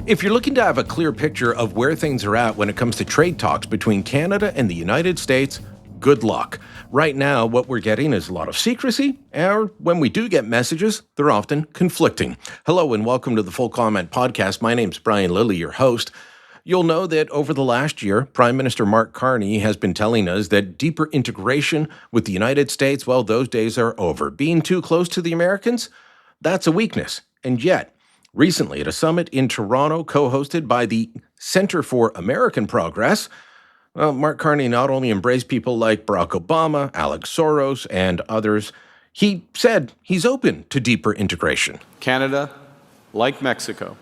If you're looking to have a clear picture of where things are at when it comes to trade talks between Canada and the United States, good luck. Right now, what we're getting is a lot of secrecy, or when we do get messages, they're often conflicting. Hello and welcome to the Full Comment Podcast. My name's Brian Lilly, your host. You'll know that over the last year, Prime Minister Mark Carney has been telling us that deeper integration with the United States, well, those days are over. Being too close to the Americans, that's a weakness. And yet, recently at a summit in Toronto co-hosted by the Center for American Progress, well, Mark Carney not only embraced people like Barack Obama, Alex Soros, and others, he said he's open to deeper integration. Canada, like Mexico,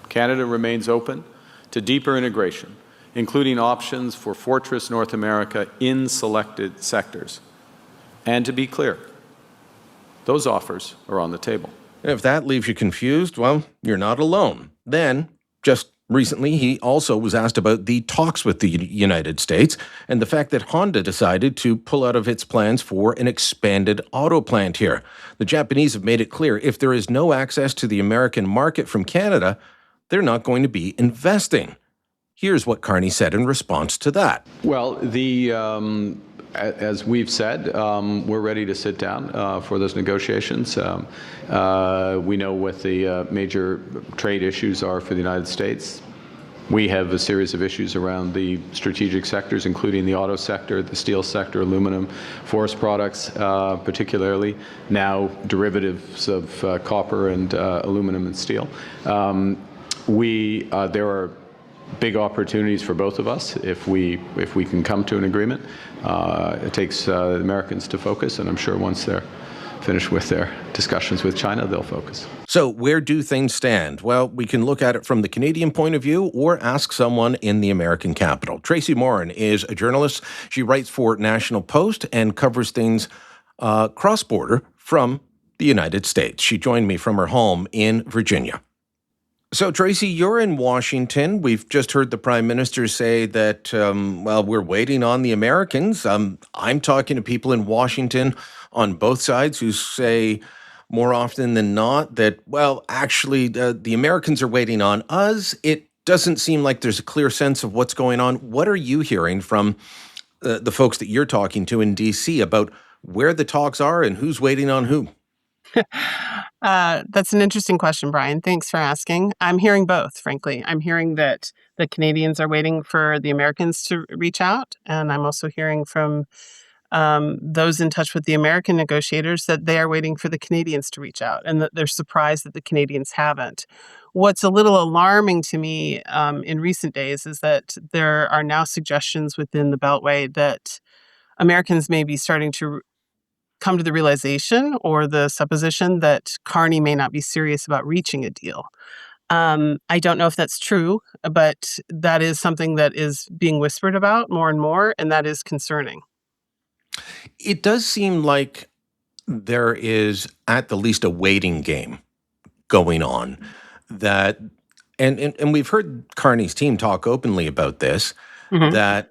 Canada remains open to deeper integration, including options for Fortress North America in selected sectors. And to be clear, those offers are on the table. If that leaves you confused, well, you're not alone. Then, just recently, he also was asked about the talks with the United States and the fact that Honda decided to pull out of its plans for an expanded auto plant here. The Japanese have made it clear if there is no access to the American market from Canada, they're not going to be investing. Here's what Carney said in response to that. Well, as we've said, we're ready to sit down for those negotiations. We know what the major trade issues are for the United States. We have a series of issues around the strategic sectors, including the auto sector, the steel sector, aluminum, forest products, particularly, now derivatives of copper and aluminum and steel. There are big opportunities for both of us if we can come to an agreement. It takes the Americans to focus, and I'm sure once they're finished with their discussions with China, they'll focus. So where do things stand? Well, we can look at it from the Canadian point of view or ask someone in the American capital. Tracy Moran is a journalist. She writes for National Post and covers things cross-border from the United States. She joined me from her home in Virginia. So, Tracy, you're in Washington. We've just heard the Prime Minister say that, we're waiting on the Americans. I'm talking to people in Washington on both sides who say more often than not that, actually, the Americans are waiting on us. It doesn't seem like there's a clear sense of what's going on. What are you hearing from the folks that you're talking to in D.C. about where the talks are and who's waiting on who? That's an interesting question, Brian. Thanks for asking. I'm hearing both, frankly. I'm hearing that the Canadians are waiting for the Americans to reach out, and I'm also hearing from those in touch with the American negotiators that they are waiting for the Canadians to reach out, and that they're surprised that the Canadians haven't. What's a little alarming to me in recent days is that there are now suggestions within the Beltway that Americans may be starting to come to the realization or the supposition that Carney may not be serious about reaching a deal. I don't know if that's true, but that is something that is being whispered about more and more, and that is concerning. It does seem like there is at the least a waiting game going on that, and we've heard Carney's team talk openly about this, that,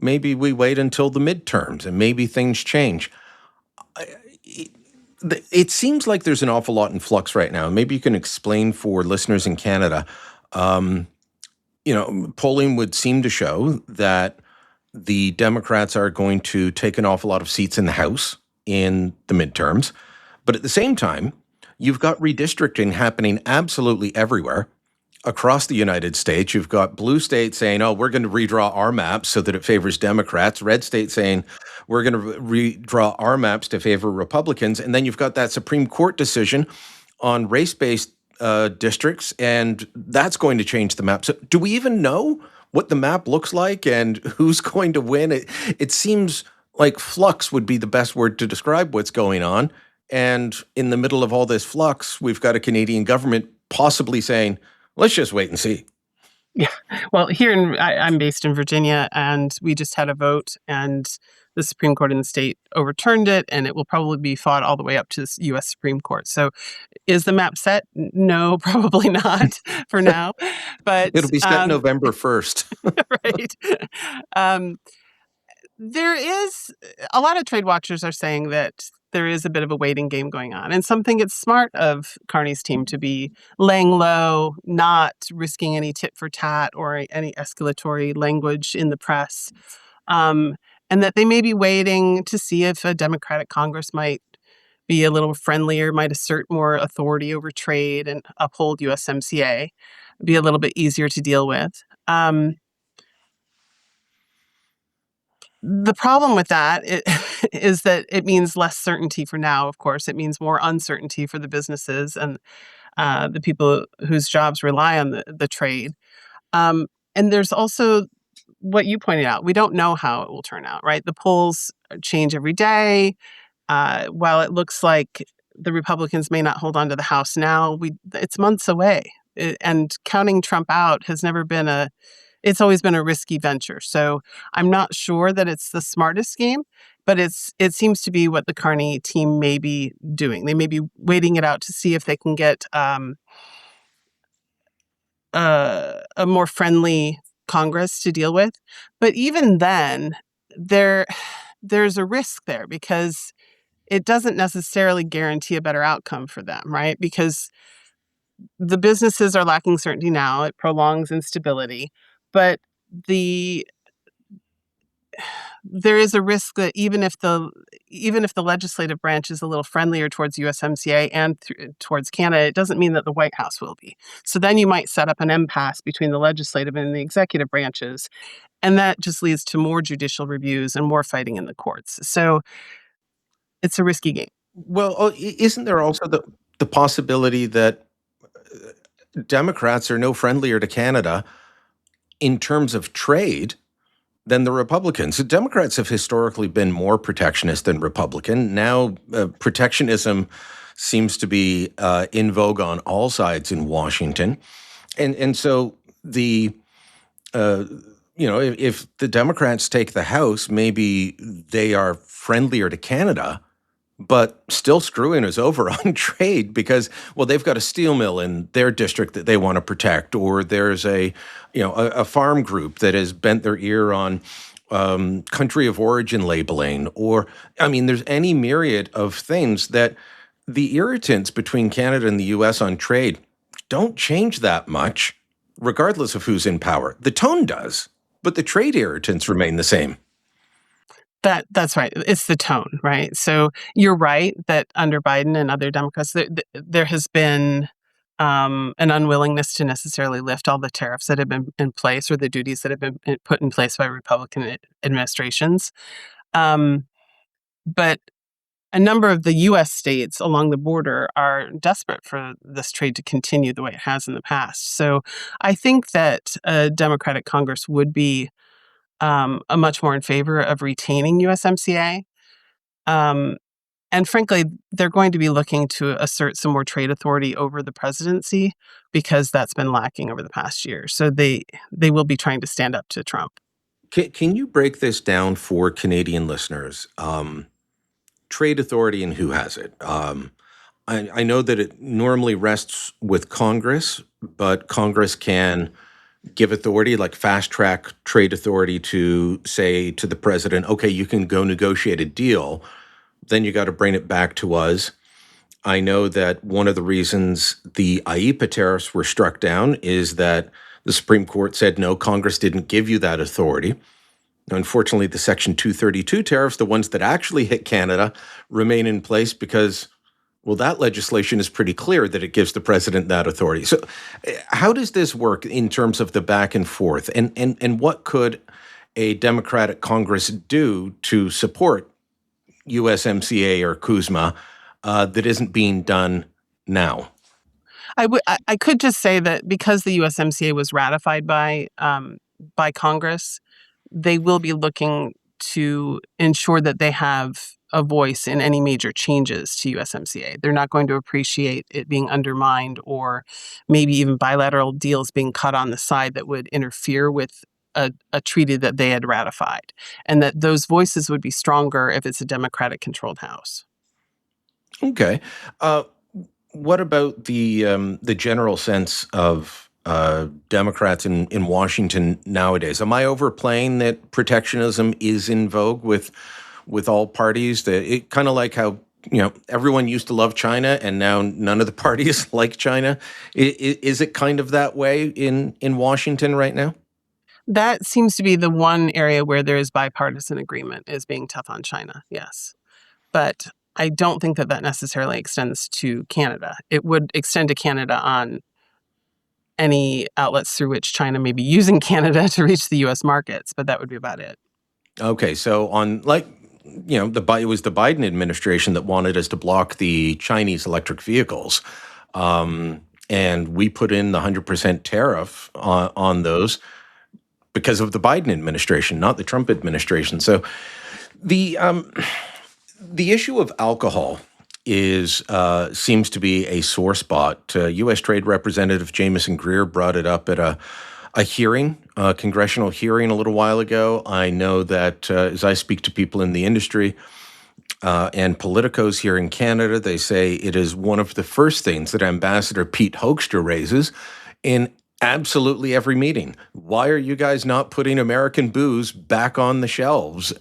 maybe we wait until the midterms and maybe things change. It seems like there's an awful lot in flux right now. Maybe you can explain for listeners in Canada. Polling would seem to show that the Democrats are going to take an awful lot of seats in the House in the midterms. But at the same time, you've got redistricting happening absolutely everywhere across the United States. You've got blue states saying, we're going to redraw our maps so that it favors Democrats. Red states saying, we're going to redraw our maps to favor Republicans. And then you've got that Supreme Court decision on race-based districts, and that's going to change the map. So do we even know what the map looks like and who's going to win? It seems like flux would be the best word to describe what's going on. And in the middle of all this flux, we've got a Canadian government possibly saying, let's just wait and see. Yeah. Well, I'm based in Virginia, and we just had a vote, and the Supreme Court in the state overturned it, and it will probably be fought all the way up to the U.S. Supreme Court. So is the map set? No, probably not for now. But it'll be set November 1st. Right. There is a lot of trade watchers are saying that there is a bit of a waiting game going on. And some think it's smart of Carney's team to be laying low, not risking any tit for tat or any escalatory language in the press, and that they may be waiting to see if a Democratic Congress might be a little friendlier, might assert more authority over trade and uphold USMCA, be a little bit easier to deal with. The problem with that is that it means less certainty for now, of course. It means more uncertainty for the businesses and the people whose jobs rely on the trade. And there's also what you pointed out. We don't know how it will turn out, right? The polls change every day. While it looks like the Republicans may not hold on to the House now, it's months away. And counting Trump out has never been it's always been a risky venture. So I'm not sure that it's the smartest game, but it seems to be what the Carney team may be doing. They may be waiting it out to see if they can get a more friendly Congress to deal with. But even then, there's a risk there because it doesn't necessarily guarantee a better outcome for them, right? Because the businesses are lacking certainty now. It prolongs instability. But there is a risk that even if the legislative branch is a little friendlier towards USMCA and towards Canada, it doesn't mean that the White House will be. So then you might set up an impasse between the legislative and the executive branches, and that just leads to more judicial reviews and more fighting in the courts. So it's a risky game. Well, isn't there also the possibility that Democrats are no friendlier to Canada in terms of trade than the Republicans? The Democrats have historically been more protectionist than Republican. Now, protectionism seems to be in vogue on all sides in Washington, and so if the Democrats take the House, maybe they are friendlier to Canada, but still screwing us over on trade because, well, they've got a steel mill in their district that they want to protect, or there's a farm group that has bent their ear on country of origin labeling, or, there's any myriad of things that the irritants between Canada and the U.S. on trade don't change that much, regardless of who's in power. The tone does, but the trade irritants remain the same. That's right. It's the tone, right? So you're right that under Biden and other Democrats, there has been an unwillingness to necessarily lift all the tariffs that have been in place or the duties that have been put in place by Republican administrations. But a number of the U.S. states along the border are desperate for this trade to continue the way it has in the past. So I think that a Democratic Congress would be a much more in favor of retaining USMCA. And frankly, they're going to be looking to assert some more trade authority over the presidency because that's been lacking over the past year. So they will be trying to stand up to Trump. Can you break this down for Canadian listeners? Trade authority and who has it? I know that it normally rests with Congress, but Congress can give authority, like fast-track trade authority, to say to the president, okay, you can go negotiate a deal. Then you got to bring it back to us. I know that one of the reasons the IEEPA tariffs were struck down is that the Supreme Court said, no, Congress didn't give you that authority. Unfortunately, the Section 232 tariffs, the ones that actually hit Canada, remain in place because, well, that legislation is pretty clear that it gives the president that authority. So how does this work in terms of the back and forth? And what could a Democratic Congress do to support USMCA or CUSMA that isn't being done now? I could just say that because the USMCA was ratified by Congress, they will be looking to ensure that they have a voice in any major changes to USMCA. They're not going to appreciate it being undermined or maybe even bilateral deals being cut on the side that would interfere with a treaty that they had ratified, and that those voices would be stronger if it's a Democratic-controlled House. Okay. What about the general sense of Democrats in Washington nowadays? Am I overplaying that protectionism is in vogue with all parties? It kind of like how everyone used to love China, and now none of the parties like China. Is it kind of that way in Washington right now? That seems to be the one area where there is bipartisan agreement, is being tough on China, yes. But I don't think that that necessarily extends to Canada. It would extend to Canada on any outlets through which China may be using Canada to reach the U.S. markets, but that would be about it. Okay, so it was the Biden administration that wanted us to block the Chinese electric vehicles, and we put in the 100% tariff on those because of the Biden administration, not the Trump administration. So the issue of alcohol seems to be a sore spot. U.S. Trade Representative Jamieson Greer brought it up at a hearing, a congressional hearing a little while ago. I know that as I speak to people in the industry and politicos here in Canada, they say it is one of the first things that Ambassador Pete Hoekstra raises in absolutely every meeting. Why are you guys not putting American booze back on the shelves?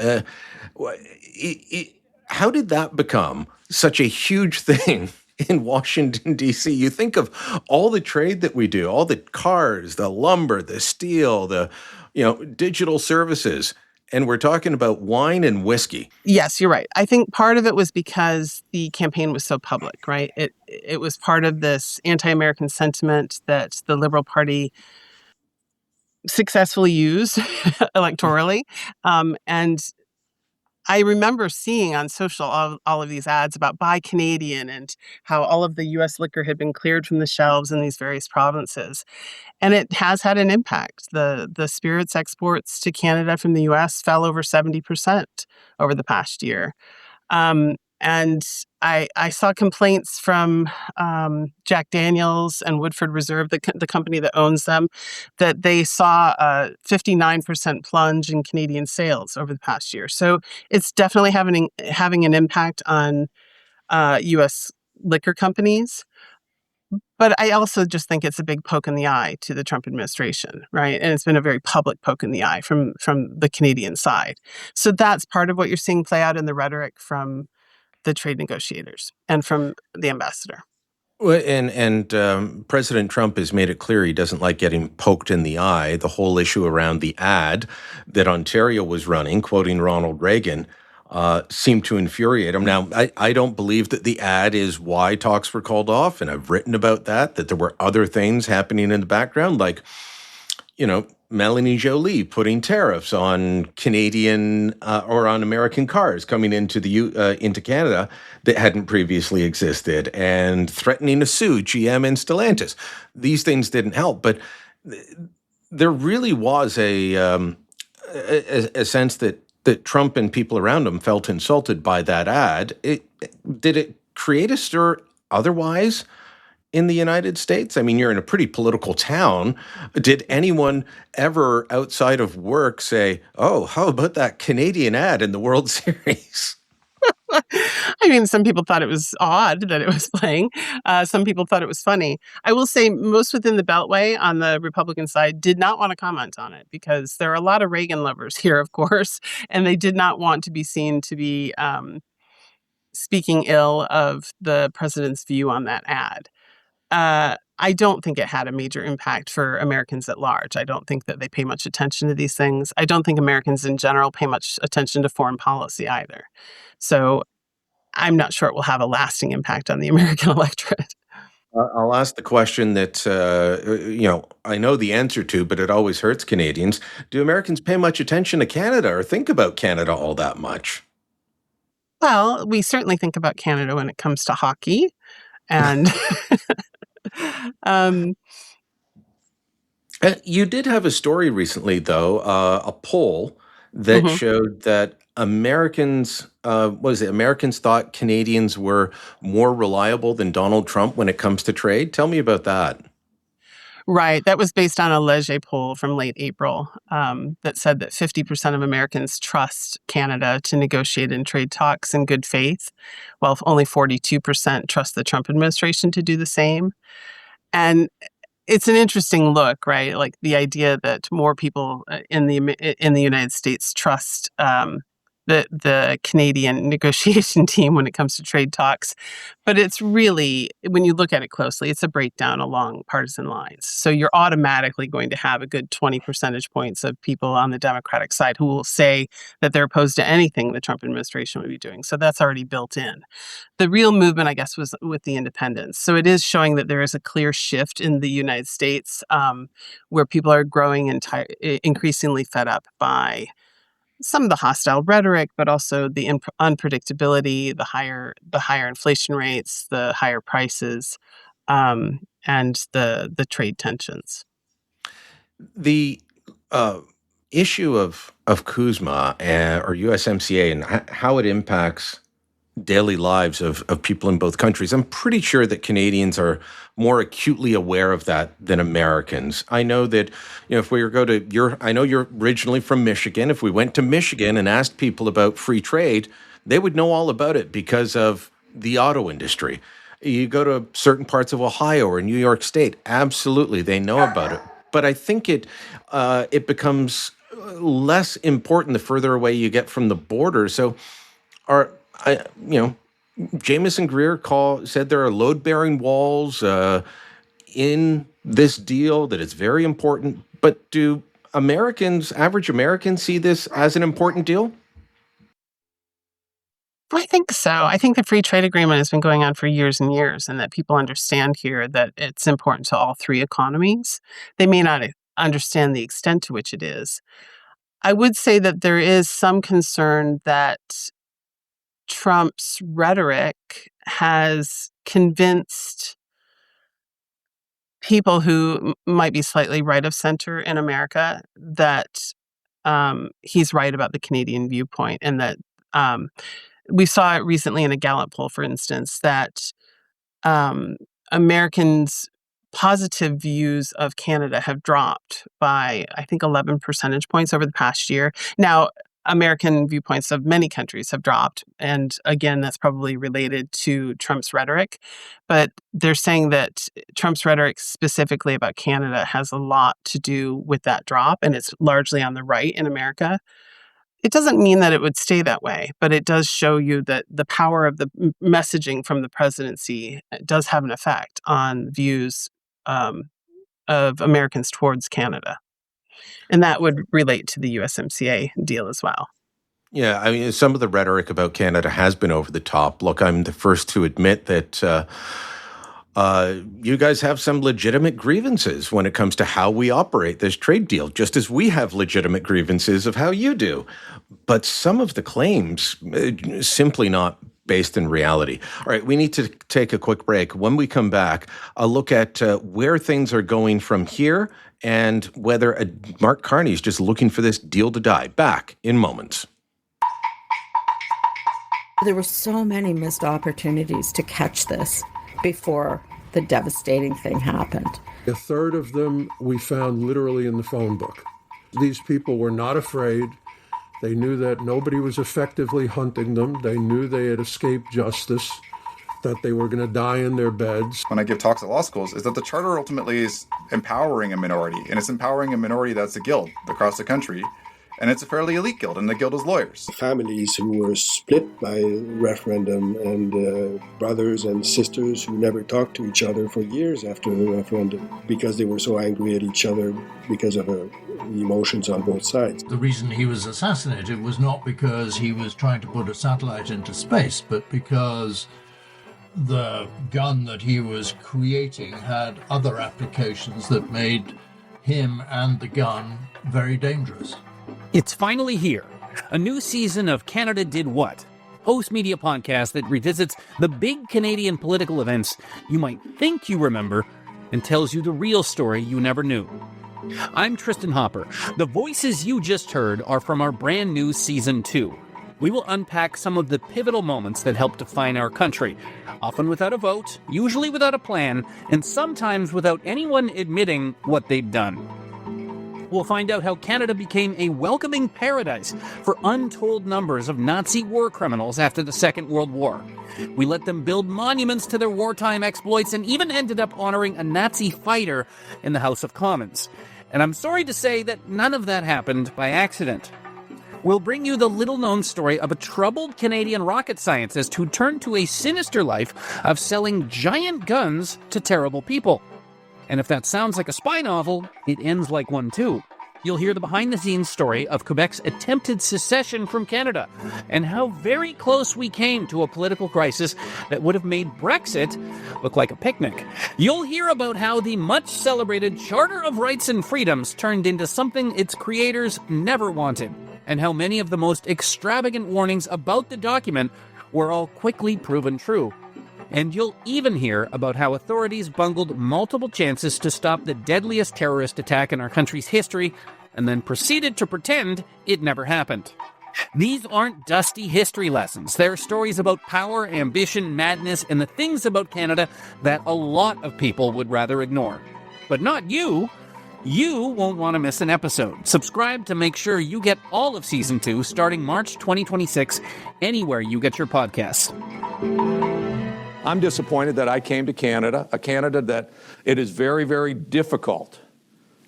How did that become such a huge thing in Washington, D.C.? You think of all the trade that we do, all the cars, the lumber, the steel, the digital services, and we're talking about wine and whiskey. Yes, you're right. I think part of it was because the campaign was so public, right? It was part of this anti-American sentiment that the Liberal Party successfully used electorally. And I remember seeing on social all of these ads about Buy Canadian and how all of the U.S. liquor had been cleared from the shelves in these various provinces. And it has had an impact. The spirits exports to Canada from the U.S. fell over 70% over the past year. And I saw complaints from Jack Daniels and Woodford Reserve, the company that owns them, that they saw a 59% plunge in Canadian sales over the past year. So it's definitely having an impact on U.S. liquor companies. But I also just think it's a big poke in the eye to the Trump administration, right? And it's been a very public poke in the eye from the Canadian side. So that's part of what you're seeing play out in the rhetoric from the trade negotiators and from the ambassador. Well, and President Trump has made it clear he doesn't like getting poked in the eye. The whole issue around the ad that Ontario was running, quoting Ronald Reagan, seemed to infuriate him. Now, I don't believe that the ad is why talks were called off, and I've written about that there were other things happening in the background, like, Melanie Jolie putting tariffs on Canadian or on American cars coming into into Canada that hadn't previously existed, and threatening to sue GM and Stellantis. These things didn't help, but there really was a sense that Trump and people around him felt insulted by that ad. Did it create a stir otherwise in the United States? I mean, you're in a pretty political town. Did anyone ever outside of work say, oh, how about that Canadian ad in the World Series? I mean, some people thought it was odd that it was playing. Some people thought it was funny. I will say most within the Beltway on the Republican side did not want to comment on it because there are a lot of Reagan lovers here, of course, and they did not want to be seen to be speaking ill of the president's view on that ad. I don't think it had a major impact for Americans at large. I don't think that they pay much attention to these things. I don't think Americans in general pay much attention to foreign policy either. So I'm not sure it will have a lasting impact on the American electorate. I'll ask the question that, I know the answer to, but it always hurts Canadians. Do Americans pay much attention to Canada or think about Canada all that much? Well, we certainly think about Canada when it comes to hockey. And um, You did have a story recently, though, a poll that mhm. showed that Americans thought Canadians were more reliable than Donald Trump when it comes to trade. Tell me about that. Right. That was based on a Leger poll from late April that said that 50% of Americans trust Canada to negotiate in trade talks in good faith, while only 42% trust the Trump administration to do the same. And it's an interesting look, right? Like the idea that more people in the United States trust the Canadian negotiation team when it comes to trade talks. But it's really, when you look at it closely, it's a breakdown along partisan lines. So you're automatically going to have a good 20 percentage points of people on the Democratic side who will say that they're opposed to anything the Trump administration would be doing. So that's already built in. The real movement, I guess, was with the independents. So it is showing that there is a clear shift in the United States where people are growing increasingly fed up by some of the hostile rhetoric, but also the unpredictability, the higher inflation rates, the higher prices, and the trade tensions. The issue of CUSMA or USMCA and how it impacts daily lives of people in both countries. I'm pretty sure that Canadians are more acutely aware of that than Americans. I know that, if we were I know you're originally from Michigan. If we went to Michigan and asked people about free trade, they would know all about it because of the auto industry. You go to certain parts of Ohio or New York State, absolutely, they know about it. But I think it becomes less important the further away you get from the border. So Jameson Greer said there are load-bearing walls in this deal, that it's very important. But do average Americans, see this as an important deal? I think so. I think the free trade agreement has been going on for years and years, and that people understand here that it's important to all three economies. They may not understand the extent to which it is. I would say that there is some concern that Trump's rhetoric has convinced people who might be slightly right of center in America that he's right about the Canadian viewpoint, and that we saw it recently in a Gallup poll, for instance, that Americans' positive views of Canada have dropped by, I think, 11 percentage points over the past year. Now, American viewpoints of many countries have dropped. And again, that's probably related to Trump's rhetoric. But they're saying that Trump's rhetoric specifically about Canada has a lot to do with that drop, and it's largely on the right in America. It doesn't mean that it would stay that way, but it does show you that the power of the messaging from the presidency does have an effect on views of Americans towards Canada. And that would relate to the USMCA deal as well. Yeah, I mean, some of the rhetoric about Canada has been over the top. Look, I'm the first to admit that you guys have some legitimate grievances when it comes to how we operate this trade deal, just as we have legitimate grievances of how you do. But some of the claims simply not based in reality. All right, we need to take a quick break. When we come back, I'll look at where things are going from here and whether Mark Carney is just looking for this deal to die. Back in moments. There were so many missed opportunities to catch this before the devastating thing happened. A third of them we found literally in the phone book. These people were not afraid. They knew that nobody was effectively hunting them. They knew they had escaped justice, that they were going to die in their beds. When I give talks at law schools, is that the charter ultimately is empowering a minority, and it's empowering a minority that's a guild across the country. And it's a fairly elite guild, and the guild is lawyers. Families who were split by referendum, and brothers and sisters who never talked to each other for years after the referendum because they were so angry at each other because of emotions on both sides. The reason he was assassinated was not because he was trying to put a satellite into space, but because the gun that he was creating had other applications that made him and the gun very dangerous. It's finally here. A new season of Canada Did What? Host media podcast that revisits the big Canadian political events you might think you remember and tells you the real story you never knew. I'm Tristan Hopper. The voices you just heard are from our brand new Season 2. We will unpack some of the pivotal moments that helped define our country, often without a vote, usually without a plan, and sometimes without anyone admitting what they'd done. We'll find out how Canada became a welcoming paradise for untold numbers of Nazi war criminals after the Second World War. We let them build monuments to their wartime exploits and even ended up honoring a Nazi fighter in the House of Commons. And I'm sorry to say that none of that happened by accident. We'll bring you the little-known story of a troubled Canadian rocket scientist who turned to a sinister life of selling giant guns to terrible people. And if that sounds like a spy novel, it ends like one too. You'll hear the behind-the-scenes story of Quebec's attempted secession from Canada and how very close we came to a political crisis that would have made Brexit look like a picnic. You'll hear about how the much-celebrated Charter of Rights and Freedoms turned into something its creators never wanted, and how many of the most extravagant warnings about the document were all quickly proven true. And you'll even hear about how authorities bungled multiple chances to stop the deadliest terrorist attack in our country's history, and then proceeded to pretend it never happened. These aren't dusty history lessons. They're stories about power, ambition, madness, and the things about Canada that a lot of people would rather ignore. But not you. You won't want to miss an episode. Subscribe to make sure you get all of Season 2 starting March 2026, anywhere you get your podcasts. I'm disappointed that I came to Canada, a Canada that it is very, very difficult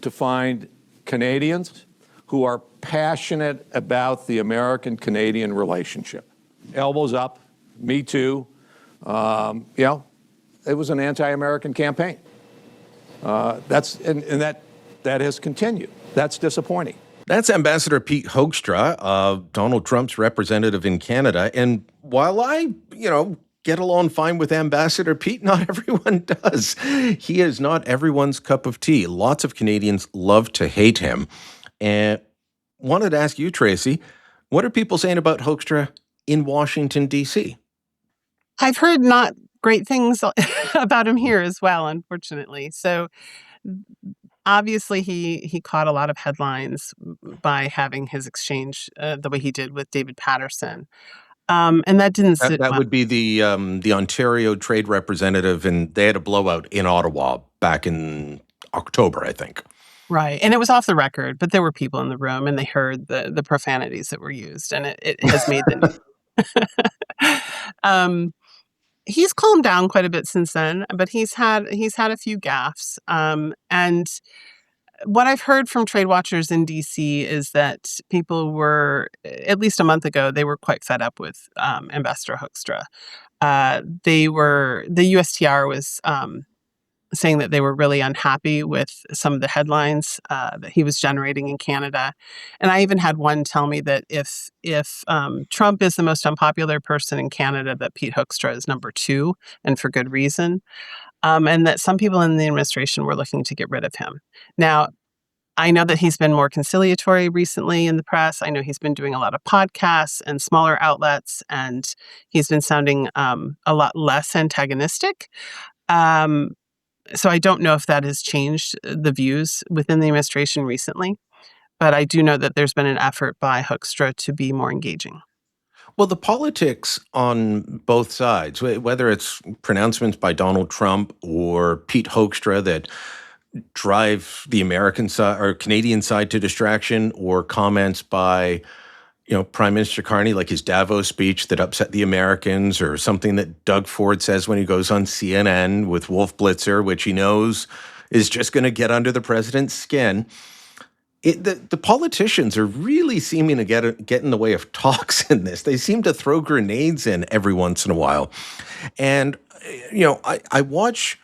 to find Canadians who are passionate about the American-Canadian relationship. Elbows up, me too. It was an anti-American campaign. That has continued. That's disappointing. That's Ambassador Pete Hoekstra, Donald Trump's representative in Canada. And while I, get along fine with Ambassador Pete, not everyone does. He is not everyone's cup of tea. Lots of Canadians love to hate him. And wanted to ask you, Tracy, what are people saying about Hoekstra in Washington, D.C.? I've heard not great things about him here as well, unfortunately. So obviously he caught a lot of headlines by having his exchange the way he did with David Patterson. And that didn't sit That well. would be the Ontario trade representative, and they had a blowout in Ottawa back in October, I think. Right. And it was off the record, but there were people in the room and they heard the profanities that were used, and it has made the news. He's calmed down quite a bit since then, but he's had a few gaffes. And what I've heard from trade watchers in DC is that people were, at least a month ago, they were quite fed up with Ambassador Hoekstra. The USTR was saying that they were really unhappy with some of the headlines that he was generating in Canada. And I even had one tell me that if Trump is the most unpopular person in Canada, that Pete Hoekstra is number 2, and for good reason. And that some people in the administration were looking to get rid of him. Now, I know that he's been more conciliatory recently in the press. I know he's been doing a lot of podcasts and smaller outlets, and he's been sounding a lot less antagonistic. So I don't know if that has changed the views within the administration recently, but I do know that there's been an effort by Hoekstra to be more engaging. Well, the politics on both sides, whether it's pronouncements by Donald Trump or Pete Hoekstra that drive the American side or Canadian side to distraction, or comments by, Prime Minister Carney, like his Davos speech that upset the Americans, or something that Doug Ford says when he goes on CNN with Wolf Blitzer, which he knows is just going to get under the president's skin. The politicians are really seeming to get in the way of talks in this. They seem to throw grenades in every once in a while. And, I watch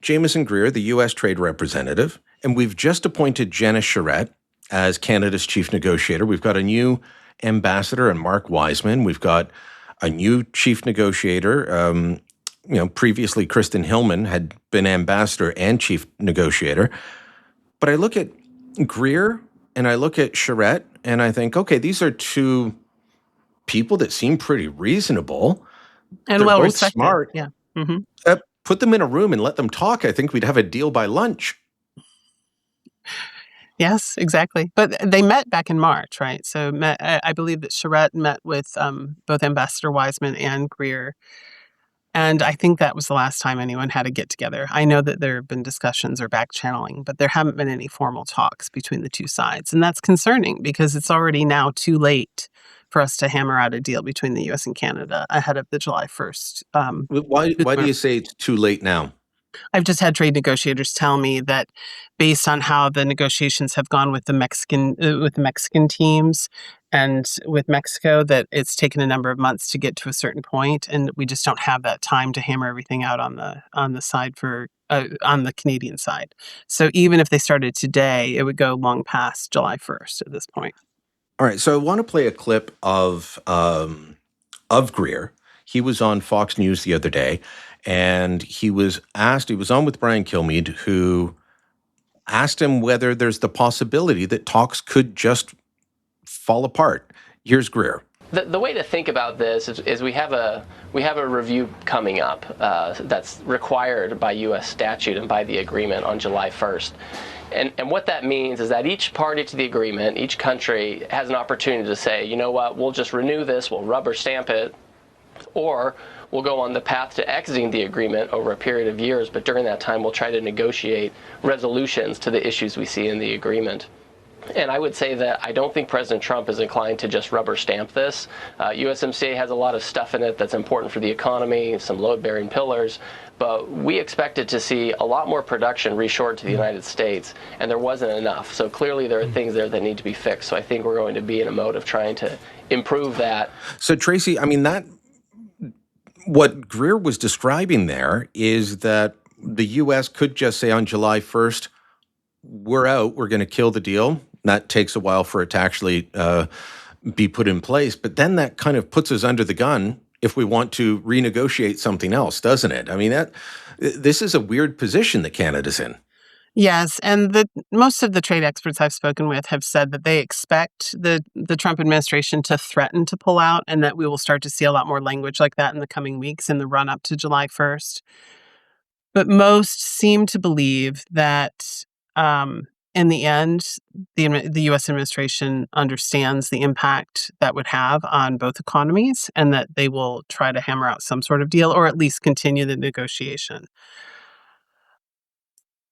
Jameson Greer, the U.S. trade representative, and we've just appointed Jenna Charette as Canada's chief negotiator. We've got a new ambassador and Mark Wiseman. We've got a new chief negotiator. Previously Kristen Hillman had been ambassador and chief negotiator. But I look at Greer and I look at Charette and I think, okay, these are two people that seem pretty reasonable. And they're well both respected. smart. Yeah. Mm-hmm. Put them in a room and let them talk. I think we'd have a deal by lunch. Yes, exactly. But they met back in March, right? So I believe that Charette met with both Ambassador Wiseman and Greer. And I think that was the last time anyone had a get-together. I know that there have been discussions or back-channeling, but there haven't been any formal talks between the two sides. And that's concerning because it's already now too late for us to hammer out a deal between the U.S. and Canada ahead of the July 1st. Why do you say it's too late now? I've just had trade negotiators tell me that based on how the negotiations have gone with the Mexican teams and with Mexico, that it's taken a number of months to get to a certain point, and we just don't have that time to hammer everything out on the side for on the Canadian side. So even if they started today, it would go long past July 1st at this point. All right, so I want to play a clip of Greer. He was on Fox News the other day, and he was on with Brian Kilmeade, who asked him whether there's the possibility that talks could just fall apart. Here's Greer. The way to think about this is we have a review coming up that's required by U.S. statute and by the agreement on July 1st. And what that means is that each party to the agreement, each country, has an opportunity to say, you know what, we'll just renew this, we'll rubber stamp it, or we'll go on the path to exiting the agreement over a period of years, but during that time we'll try to negotiate resolutions to the issues we see in the agreement. And I would say that I don't think President Trump is inclined to just rubber stamp this. USMCA has a lot of stuff in it that's important for the economy, some load-bearing pillars, but we expected to see a lot more production reshored to the United States, and there wasn't enough. So clearly there are things there that need to be fixed. So I think we're going to be in a mode of trying to improve that. So Tracy, I mean, what Greer was describing there is that the U.S. could just say on July 1st, we're out, we're going to kill the deal. That takes a while for it to actually be put in place. But then that kind of puts us under the gun if we want to renegotiate something else, doesn't it? I mean, this is a weird position that Canada's in. Yes, and most of the trade experts I've spoken with have said that they expect the Trump administration to threaten to pull out, and that we will start to see a lot more language like that in the coming weeks in the run-up to July 1st. But most seem to believe that in the end, the U.S. administration understands the impact that would have on both economies, and that they will try to hammer out some sort of deal, or at least continue the negotiation.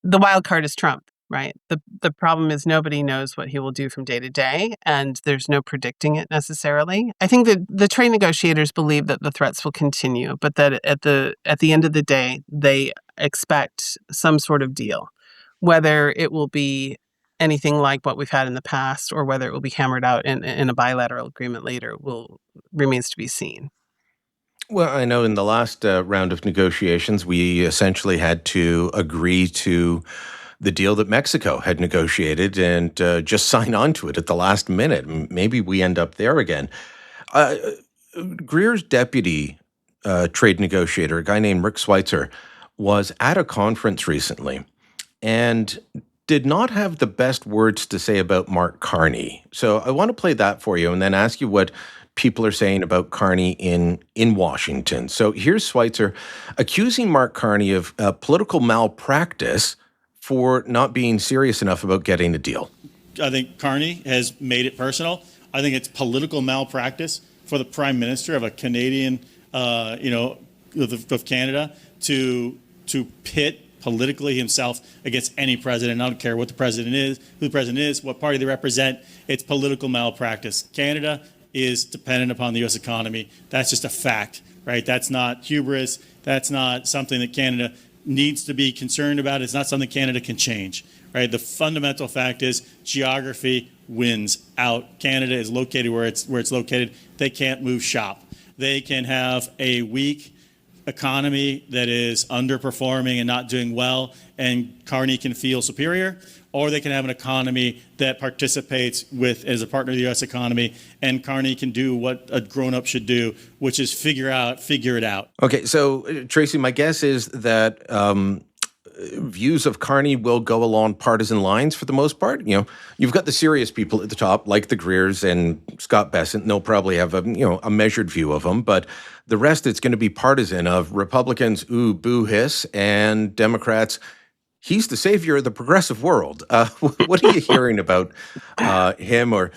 The wild card is Trump, right? The problem is nobody knows what he will do from day to day, and there's no predicting it necessarily. I think that the trade negotiators believe that the threats will continue, but that at the end of the day, they expect some sort of deal. Whether it will be anything like what we've had in the past, or whether it will be hammered out in a bilateral agreement later, remains to be seen. Well, I know in the last round of negotiations, we essentially had to agree to the deal that Mexico had negotiated and just sign on to it at the last minute. Maybe we end up there again. Greer's deputy trade negotiator, a guy named Rick Schweitzer, was at a conference recently and did not have the best words to say about Mark Carney. So I want to play that for you and then ask you what people are saying about Carney in Washington. So here's Schweitzer accusing Mark Carney of political malpractice for not being serious enough about getting a deal. I think Carney has made it personal. I think it's political malpractice for the Prime Minister of a Canadian, of Canada to pit politically himself against any president. I don't care what the president is, who the president is, what party they represent. It's political malpractice. Canada is dependent upon the U.S. economy. That's just a fact, right? That's not hubris. That's not something that Canada needs to be concerned about. It's not something Canada can change, right? The fundamental fact is geography wins out. Canada is located where it's located. They can't move shop. They can have a weak economy that is underperforming and not doing well, and Carney can feel superior, or they can have an economy that participates as a partner of the U.S. economy, and Carney can do what a grown-up should do, which is figure it out. Okay, so Tracy, my guess is that views of Carney will go along partisan lines for the most part. You know, you've got the serious people at the top, like the Greers and Scott Bessent, and they'll probably have a measured view of them, but the rest, it's going to be partisan of Republicans, ooh, boo, hiss, and Democrats, he's the savior of the progressive world. What are you hearing about him? Or,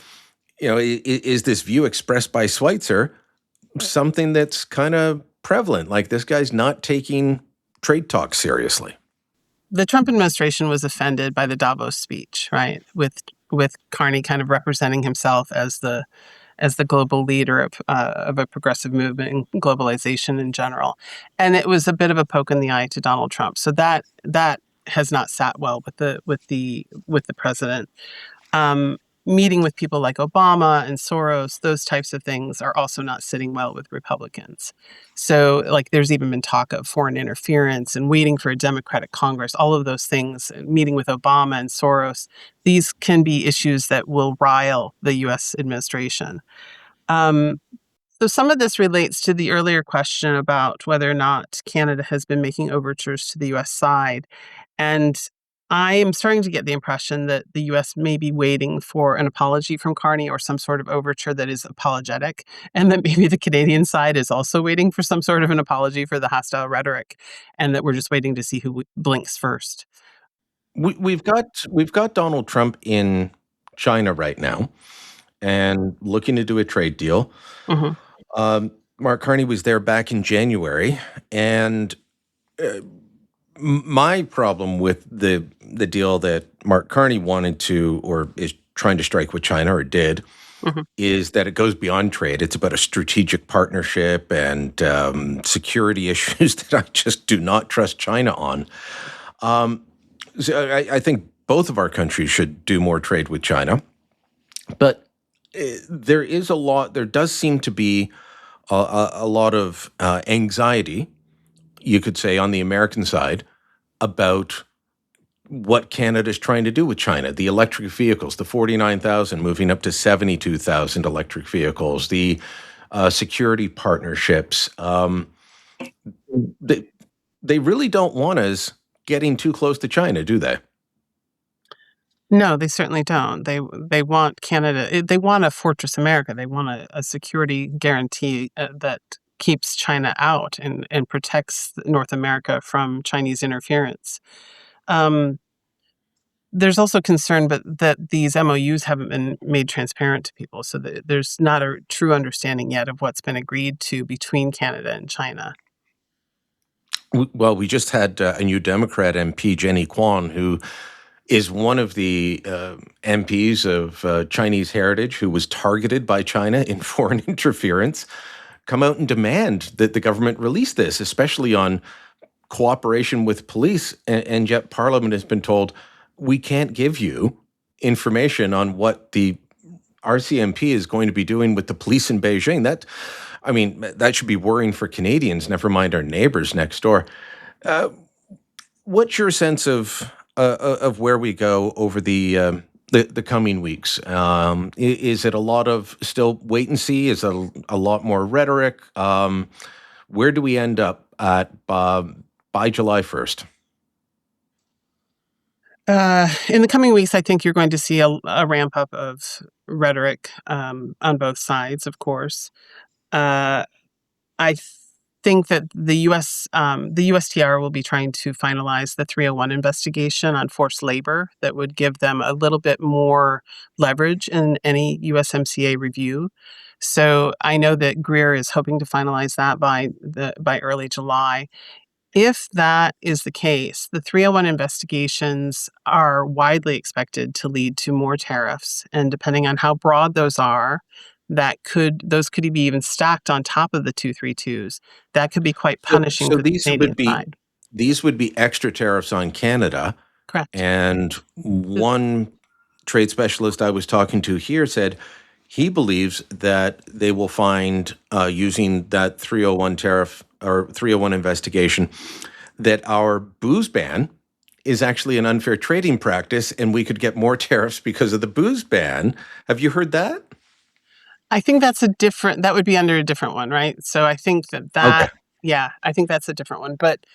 is this view expressed by Schweitzer something that's kind of prevalent? Like, this guy's not taking trade talks seriously. The Trump administration was offended by the Davos speech, right? With Carney kind of representing himself as the as the global leader of a progressive movement in globalization in general. And it was a bit of a poke in the eye to Donald Trump. So that has not sat well with the president. Meeting with people like Obama and Soros, those types of things are also not sitting well with Republicans. So, like, there's even been talk of foreign interference and waiting for a Democratic Congress, all of those things, meeting with Obama and Soros. These can be issues that will rile the U.S. administration. So some of this relates to the earlier question about whether or not Canada has been making overtures to the U.S. side. And I am starting to get the impression that the U.S. may be waiting for an apology from Carney or some sort of overture that is apologetic, and that maybe the Canadian side is also waiting for some sort of an apology for the hostile rhetoric, and that we're just waiting to see who blinks first. We've got Donald Trump in China right now and looking to do a trade deal. Mm-hmm. Mark Carney was there back in January, and my problem with the deal that Mark Carney wanted to, or is trying to strike with China, or did, is that it goes beyond trade. It's about a strategic partnership and security issues that I just do not trust China on. So I think both of our countries should do more trade with China, but there does seem to be a lot of anxiety, you could say, on the American side about what Canada is trying to do with China. The electric vehicles, the 49,000 moving up to 72,000 electric vehicles, the security partnerships. They really don't want us getting too close to China, do they? No, they certainly don't. They want Canada. They want a Fortress America. They want a security guarantee that keeps China out and protects North America from Chinese interference. There's also concern, but that these MOUs haven't been made transparent to people, so that there's not a true understanding yet of what's been agreed to between Canada and China. Well, we just had a new Democrat MP, Jenny Kwan, who is one of the MPs of Chinese heritage who was targeted by China in foreign interference, come out and demand that the government release this, especially on cooperation with police. And yet Parliament has been told, we can't give you information on what the RCMP is going to be doing with the police in Beijing. That should be worrying for Canadians, never mind our neighbors next door. What's your sense of where we go over the coming weeks? Is it a lot of still wait and see? Is it a lot more rhetoric? Where do we end up at by July 1st? In the coming weeks, I think you're going to see a ramp up of rhetoric on both sides, of course. I think that the USTR will be trying to finalize the 301 investigation on forced labor that would give them a little bit more leverage in any USMCA review. So I know that Greer is hoping to finalize that by early July. If that is the case, the 301 investigations are widely expected to lead to more tariffs, and depending on how broad those are, those could be even stacked on top of the 232s. That could be quite punishing So for the Canadian side. These would be extra tariffs on Canada. Correct. And one trade specialist I was talking to here said he believes that they will find, using that 301 tariff or 301 investigation, that our booze ban is actually an unfair trading practice and we could get more tariffs because of the booze ban. Have you heard that? I think that would be under a different one, right? So I think Okay. Yeah, I think that's a different one. But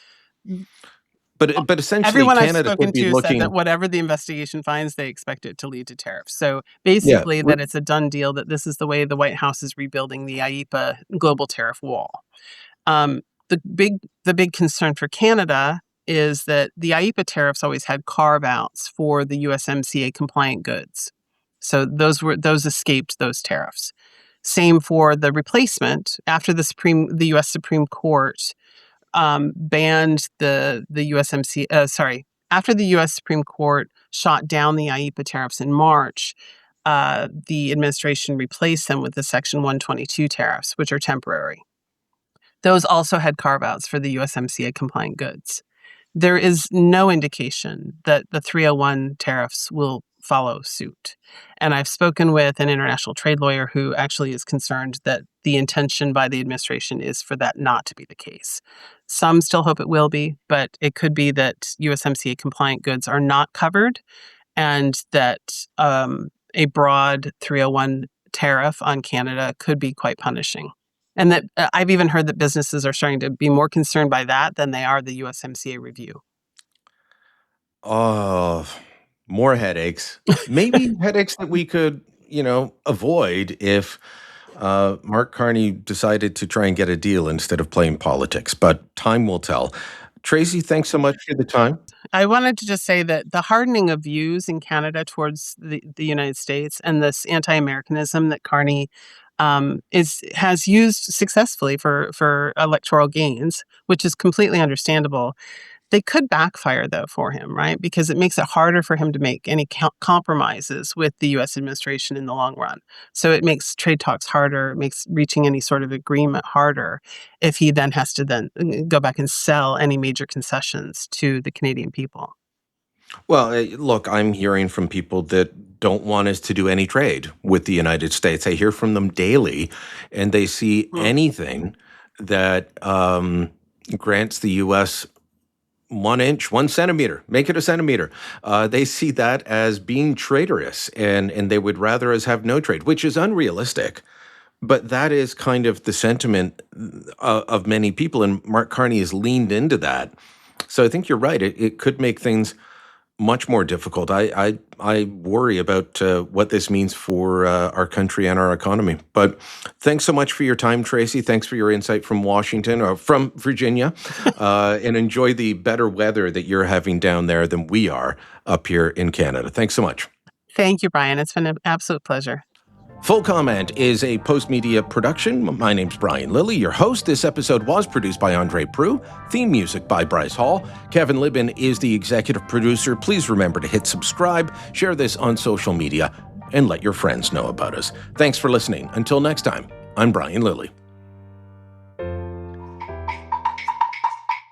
essentially, everyone Canada I've spoken could be to looking. said that whatever the investigation finds, they expect it to lead to tariffs. So basically, that it's a done deal, that this is the way the White House is rebuilding the IEEPA global tariff wall. The big concern for Canada is that the IEEPA tariffs always had carve-outs for the USMCA compliant goods. So those escaped those tariffs. Same for the replacement. After the U.S. Supreme Court banned the USMCA. After the U.S. Supreme Court shot down the IEEPA tariffs in March, the administration replaced them with the Section 122 tariffs, which are temporary. Those also had carve-outs for the USMCA compliant goods. There is no indication that the 301 tariffs will follow suit. And I've spoken with an international trade lawyer who actually is concerned that the intention by the administration is for that not to be the case. Some still hope it will be, but it could be that USMCA compliant goods are not covered and that a broad 301 tariff on Canada could be quite punishing. And that I've even heard that businesses are starting to be more concerned by that than they are the USMCA review. Oh, more headaches. Maybe headaches that we could, avoid if Mark Carney decided to try and get a deal instead of playing politics. But time will tell. Tracy, thanks so much for the time. I wanted to just say that the hardening of views in Canada towards the United States and this anti-Americanism that Carney has used successfully for electoral gains, which is completely understandable. They could backfire, though, for him, right? Because it makes it harder for him to make any compromises with the U.S. administration in the long run. So it makes trade talks harder, it makes reaching any sort of agreement harder if he then has to then go back and sell any major concessions to the Canadian people. Well, look, I'm hearing from people that don't want us to do any trade with the United States. I hear from them daily, and they see anything that grants the U.S. 1 inch, 1 centimeter, make it a centimeter. They see that as being traitorous, and they would rather us have no trade, which is unrealistic. But that is kind of the sentiment of many people, and Mark Carney has leaned into that. So I think you're right. It could make things much more difficult. I worry about what this means for our country and our economy. But thanks so much for your time, Tracy. Thanks for your insight from Washington or from Virginia. And enjoy the better weather that you're having down there than we are up here in Canada. Thanks so much. Thank you, Brian. It's been an absolute pleasure. Full Comment is a post-media production. My name's Brian Lilly, your host. This episode was produced by Andre Prue. Theme music by Bryce Hall. Kevin Libin is the executive producer. Please remember to hit subscribe, share this on social media, and let your friends know about us. Thanks for listening. Until next time, I'm Brian Lilly.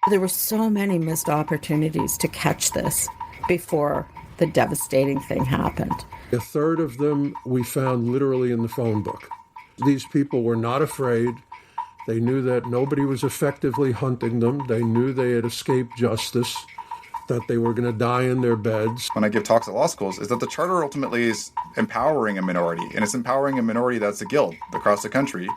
There were so many missed opportunities to catch this before the devastating thing happened. A third of them we found literally in the phone book. These people were not afraid. They knew that nobody was effectively hunting them. They knew they had escaped justice, that they were going to die in their beds. When I give talks at law schools, is that the charter ultimately is empowering a minority, and it's empowering a minority that's a guild across the country.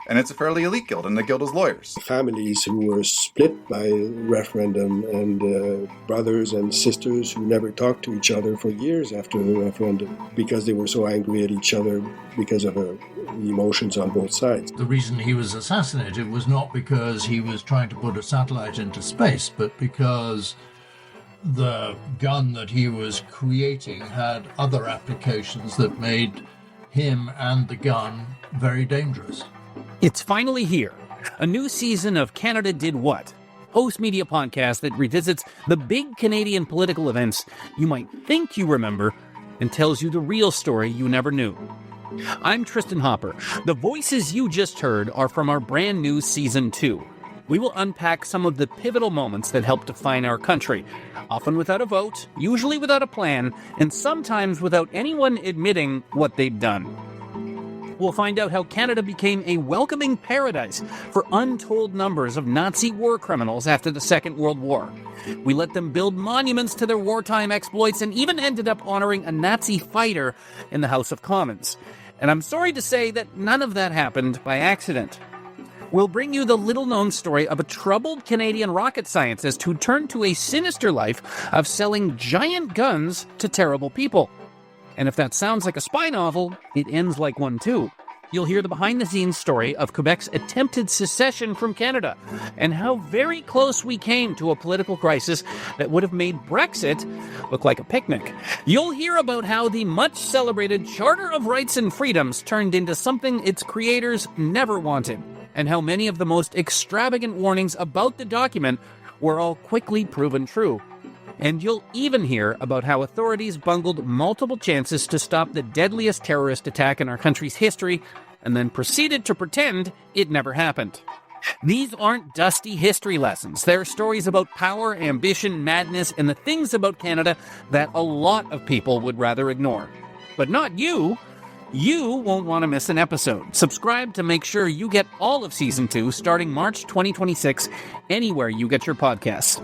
And it's a fairly elite guild, and the guild is lawyers. Families who were split by referendum and brothers and sisters who never talked to each other for years after the referendum because they were so angry at each other because of emotions on both sides. The reason he was assassinated was not because he was trying to put a satellite into space, but because the gun that he was creating had other applications that made him and the gun very dangerous. It's finally here. A new season of Canada Did What? Host Media podcast that revisits the big Canadian political events you might think you remember and tells you the real story you never knew. I'm Tristan Hopper. The voices you just heard are from our brand new Season 2. We will unpack some of the pivotal moments that helped define our country, often without a vote, usually without a plan, and sometimes without anyone admitting what they've done. We'll find out how Canada became a welcoming paradise for untold numbers of Nazi war criminals after the Second World War. We let them build monuments to their wartime exploits and even ended up honoring a Nazi fighter in the House of Commons. And I'm sorry to say that none of that happened by accident. We'll bring you the little-known story of a troubled Canadian rocket scientist who turned to a sinister life of selling giant guns to terrible people. And if that sounds like a spy novel, it ends like one too. You'll hear the behind-the-scenes story of Quebec's attempted secession from Canada and how very close we came to a political crisis that would have made Brexit look like a picnic. You'll hear about how the much-celebrated Charter of Rights and Freedoms turned into something its creators never wanted, and how many of the most extravagant warnings about the document were all quickly proven true. And you'll even hear about how authorities bungled multiple chances to stop the deadliest terrorist attack in our country's history, and then proceeded to pretend it never happened. These aren't dusty history lessons. They're stories about power, ambition, madness, and the things about Canada that a lot of people would rather ignore. But not you. You won't want to miss an episode. Subscribe to make sure you get all of Season 2 starting March 2026, anywhere you get your podcasts.